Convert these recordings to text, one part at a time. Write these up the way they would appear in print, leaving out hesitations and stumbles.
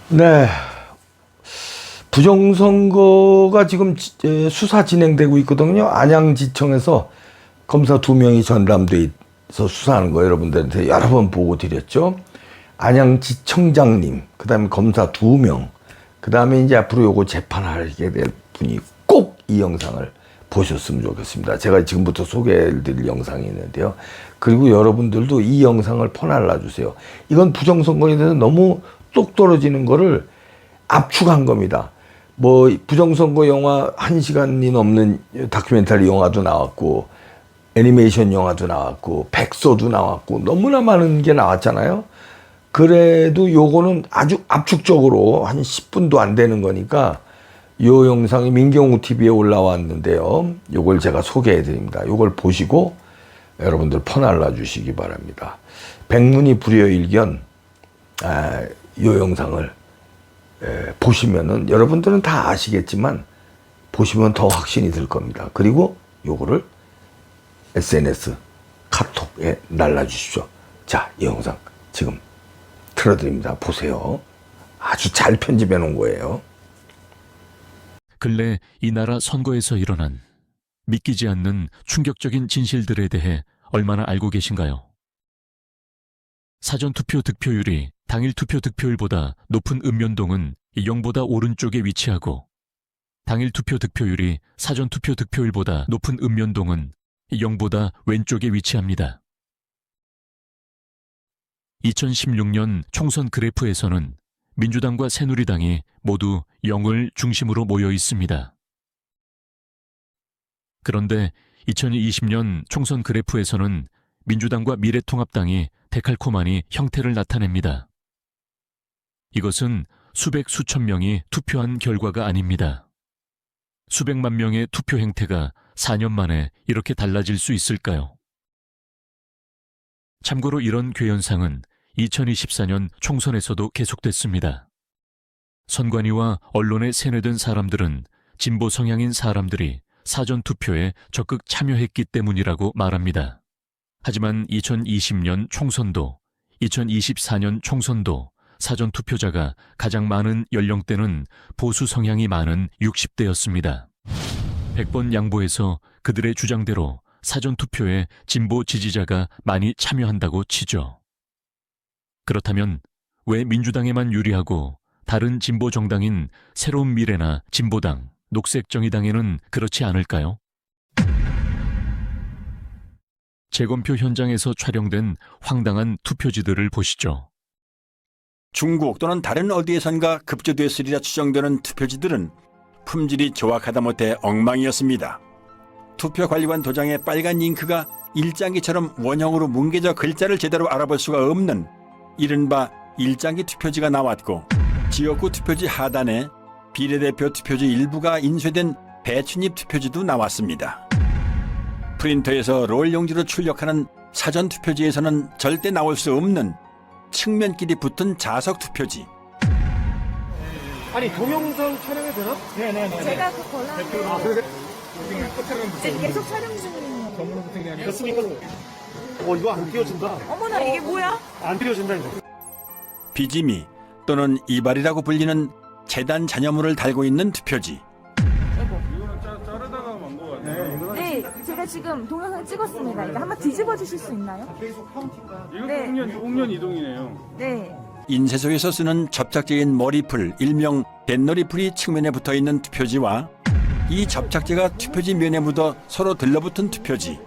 네. 부정선거가 지금 수사 진행되고 있거든요. 안양지청에서 검사 2명이 전람돼 있어 수사하는 거 여러분들한테 여러 번 보고 드렸죠. 안양지청장님, 그 다음에 검사 2명, 그 다음에 이제 앞으로 요거 재판하게 될 분이 꼭 이 영상을 보셨으면 좋겠습니다. 제가 지금부터 소개해드릴 영상이 있는데요. 그리고 여러분들도 이 영상을 퍼날라 주세요. 이건 부정선거에 대해서 너무 똑 떨어지는 거를 압축한 겁니다. 뭐 부정선거 영화 1시간이 넘는 다큐멘터리 영화도 나왔고 애니메이션 영화도 나왔고 백서도 나왔고 너무나 많은 게 나왔잖아요. 그래도 요거는 아주 압축적으로 한 10분도 안 되는 거니까 요 영상이 민경우 TV에 올라왔는데요. 요걸 제가 소개해 드립니다. 요걸 보시고 여러분들 퍼날라 주시기 바랍니다. 백문이 불여일견 요 영상을 보시면은 여러분들은 다 아시겠지만 보시면 더 확신이 들 겁니다. 그리고 요거를 SNS 카톡에 날라주십시오. 자, 이 영상 지금 틀어드립니다. 보세요. 아주 잘 편집해 놓은 거예요. 근래 이 나라 선거에서 일어난 믿기지 않는 충격적인 진실들에 대해 얼마나 알고 계신가요? 사전투표 득표율이 당일 투표 득표율보다 높은 읍면동은 0보다 오른쪽에 위치하고 당일 투표 득표율이 사전투표 득표율보다 높은 읍면동은 0보다 왼쪽에 위치합니다. 2016년 총선 그래프에서는 민주당과 새누리당이 모두 0을 중심으로 모여 있습니다. 그런데 2020년 총선 그래프에서는 민주당과 미래통합당이 데칼코마니 형태를 나타냅니다. 이것은 수백 수천 명이 투표한 결과가 아닙니다. 수백만 명의 투표 행태가 4년 만에 이렇게 달라질 수 있을까요? 참고로 이런 괴현상은 2024년 총선에서도 계속됐습니다. 선관위와 언론에 세뇌된 사람들은 진보 성향인 사람들이 사전투표에 적극 참여했기 때문이라고 말합니다. 하지만 2020년 총선도 2024년 총선도 사전투표자가 가장 많은 연령대는 보수 성향이 많은 60대였습니다. 100번 양보해서 그들의 주장대로 사전투표에 진보 지지자가 많이 참여한다고 치죠. 그렇다면 왜 민주당에만 유리하고 다른 진보 정당인 새로운 미래나 진보당, 녹색정의당에는 그렇지 않을까요? 재검표 현장에서 촬영된 황당한 투표지들을 보시죠. 중국 또는 다른 어디에선가 급조됐으리라 추정되는 투표지들은 품질이 조악하다 못해 엉망이었습니다. 투표관리관 도장에 빨간 잉크가 일장기처럼 원형으로 뭉개져 글자를 제대로 알아볼 수가 없는 이른바 일장기 투표지가 나왔고, 지역구 투표지 하단에 비례대표 투표지 일부가 인쇄된 배춧잎 투표지도 나왔습니다. 프린터에서 롤 용지로 출력하는 사전 투표지에서는 절대 나올 수 없는 측면끼리 붙은 자석 투표지. 아니 동영상 촬영해도 되나? 네네네. 제가 그 권한을 아 그래? 지금 계속 촬영 중이에요. 전문부팅이 아니라 됐습니까? 이거 안 띄워진다. 어머나 이게 뭐야? 안 띄워진다 이거. 비지미 또는 이발이라고 불리는 재단 잔여물을 달고 있는 투표지. 이거는 자르다가 만 거 같네요. 네, 제가 지금 동영상 찍었습니다. 이거 한번 뒤집어 주실 수 있나요? 이거 네. 옥년 이동이네요. 네. 인쇄소에서 쓰는 접착제인 머리풀, 일명 뱃놀이풀이 측면에 붙어있는 투표지와 이 접착제가 투표지 면에 묻어 서로 들러붙은 투표지.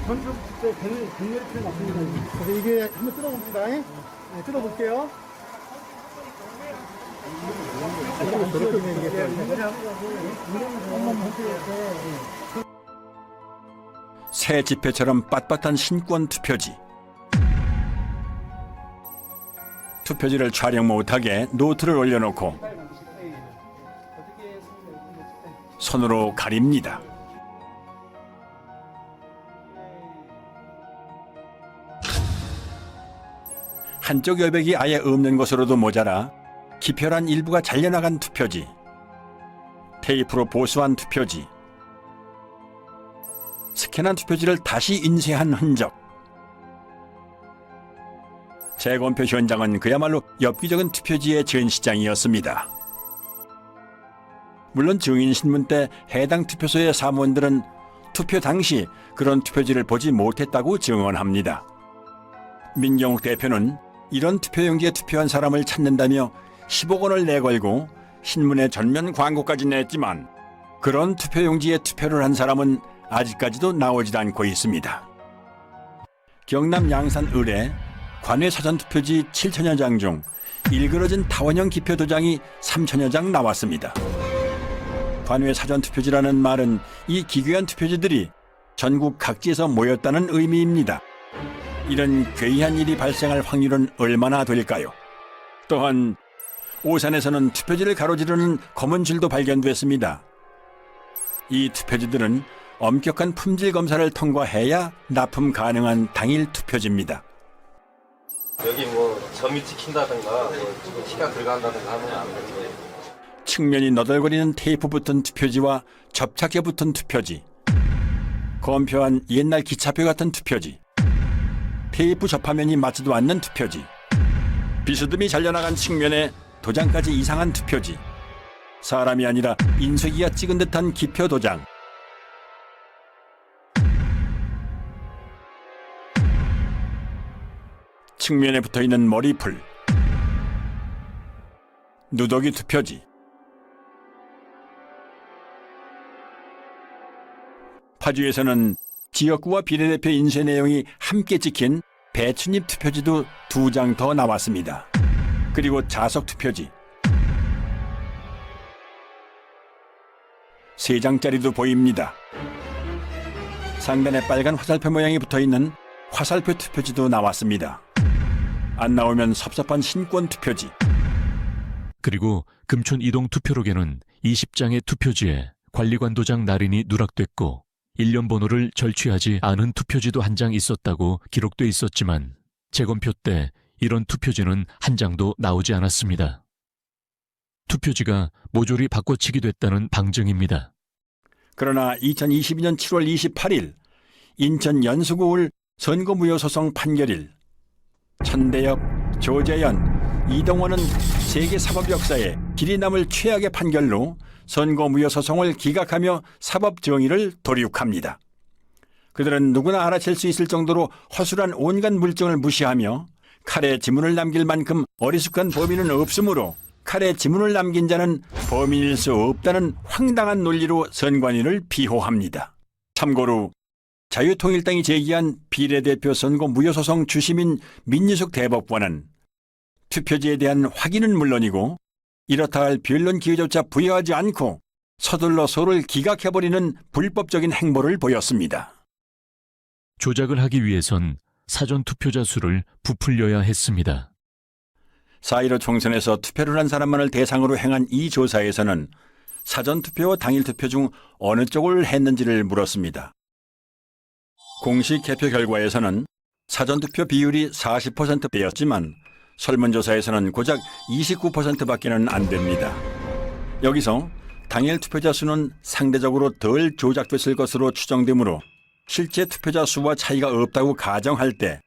뱃놀이풀 맞습니다. 그래서 이게 한번 뜯어봅니다. 네, 뜯어볼게요. 새 지폐처럼 빳빳한 신권 투표지. 투표지를 촬영 못하게 노트를 올려놓고 손으로 가립니다. 한쪽 여백이 아예 없는 것으로도 모자라 기표란 일부가 잘려나간 투표지, 테이프로 보수한 투표지, 스캔한 투표지를 다시 인쇄한 흔적. 재검표 현장은 그야말로 엽기적인 투표지의 전시장이었습니다. 물론 증인신문 때 해당 투표소의 사무원들은 투표 당시 그런 투표지를 보지 못했다고 증언합니다. 민경욱 대표는 이런 투표용지에 투표한 사람을 찾는다며 10억 원을 내걸고 신문에 전면 광고까지 냈지만 그런 투표용지에 투표를 한 사람은 아직까지도 나오질 않고 있습니다. 경남 양산 을에 관외 사전투표지 7천여 장 중 일그러진 타원형 기표도장이 3천여 장 나왔습니다. 관외 사전투표지라는 말은 이 기괴한 투표지들이 전국 각지에서 모였다는 의미입니다. 이런 괴이한 일이 발생할 확률은 얼마나 될까요? 또한 오산에서는 투표지를 가로지르는 검은 줄도 발견됐습니다. 이 투표지들은 엄격한 품질 검사를 통과해야 납품 가능한 당일 투표지입니다. 여기 뭐 점이 찍힌다든가 뭐 티가 들어간다든가 하면 안 되는 측면이 너덜거리는 테이프 붙은 투표지와 접착제 붙은 투표지, 검표한 옛날 기차표 같은 투표지, 테이프 접화면이 맞지도 않는 투표지, 비스듬히 잘려나간 측면에 도장까지 이상한 투표지, 사람이 아니라 인쇄기가 찍은 듯한 기표 도장, 측면에 붙어있는 머리풀, 누더기 투표지, 파주에서는 지역구와 비례대표 인쇄 내용이 함께 찍힌 배춧잎 투표지도 2장 더 나왔습니다. 그리고 자석 투표지 3장짜리도 보입니다. 상단에 빨간 화살표 모양이 붙어있는 화살표 투표지도 나왔습니다. 안 나오면 섭섭한 신권 투표지. 그리고 금촌 이동 투표록에는 20장의 투표지에 관리관 도장 날인이 누락됐고 1년 번호를 절취하지 않은 투표지도 한 장 있었다고 기록돼 있었지만 재검표 때 이런 투표지는 한 장도 나오지 않았습니다. 투표지가 모조리 바꿔치기 됐다는 방증입니다. 그러나 2022년 7월 28일 인천 연수구울 선거무효소송 판결일 천대엽, 조재현, 이동원은 세계 사법 역사에 길이 남을 최악의 판결로 선거무효소송을 기각하며 사법 정의를 도륙합니다. 그들은 누구나 알아챌 수 있을 정도로 허술한 온갖 물증을 무시하며 칼에 지문을 남길 만큼 어리숙한 범인은 없으므로 칼에 지문을 남긴 자는 범인일 수 없다는 황당한 논리로 선관위를 비호합니다. 참고로 자유통일당이 제기한 비례대표 선거 무효소송 주심인 민유숙 대법관은 투표지에 대한 확인은 물론이고 이렇다 할 변론 기회조차 부여하지 않고 서둘러 소를 기각해버리는 불법적인 행보를 보였습니다. 조작을 하기 위해선 사전 투표자 수를 부풀려야 했습니다. 4.15 총선에서 투표를 한 사람만을 대상으로 행한 이 조사에서는 사전투표와 당일투표 중 어느 쪽을 했는지를 물었습니다. 공식 개표 결과에서는 사전투표 비율이 40%대였지만 설문조사에서는 고작 29%밖에는 안 됩니다. 여기서 당일 투표자 수는 상대적으로 덜 조작됐을 것으로 추정되므로 실제 투표자 수와 차이가 없다고 가정할 때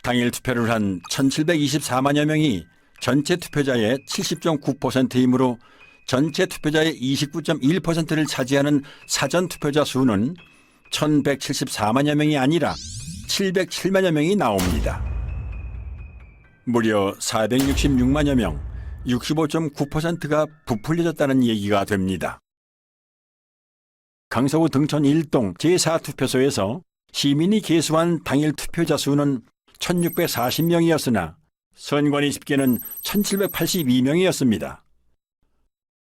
당일 투표를 한 1,724만여 명이 전체 투표자의 70.9%이므로 전체 투표자의 29.1%를 차지하는 사전 투표자 수는 1,174만여 명이 아니라 707만여 명이 나옵니다. 무려 466만여 명, 65.9%가 부풀려졌다는 얘기가 됩니다. 강서구 등촌 1동 제4투표소에서 시민이 계수한 당일 투표자 수는 1,640명이었으나 선관위 집계는 1,782명이었습니다.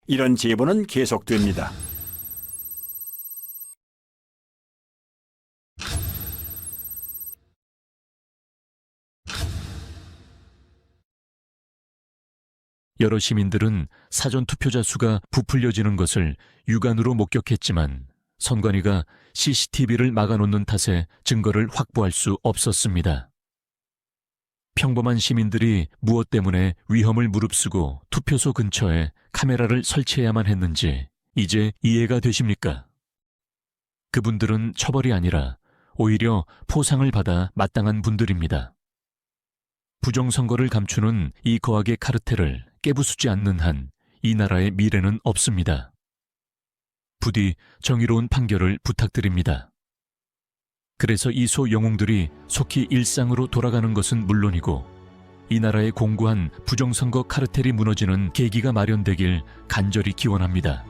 이런 제보는 계속됩니다. 여러 시민들은 사전 투표자 수가 부풀려지는 것을 육안으로 목격했지만 선관위가 CCTV를 막아놓는 탓에 증거를 확보할 수 없었습니다. 평범한 시민들이 무엇 때문에 위험을 무릅쓰고 투표소 근처에 카메라를 설치해야만 했는지 이제 이해가 되십니까? 그분들은 처벌이 아니라 오히려 포상을 받아 마땅한 분들입니다. 부정선거를 감추는 이 거악의 카르텔을 깨부수지 않는 한 이 나라의 미래는 없습니다. 부디 정의로운 판결을 부탁드립니다. 그래서 이 소 영웅들이 속히 일상으로 돌아가는 것은 물론이고 이 나라의 공고한 부정선거 카르텔이 무너지는 계기가 마련되길 간절히 기원합니다.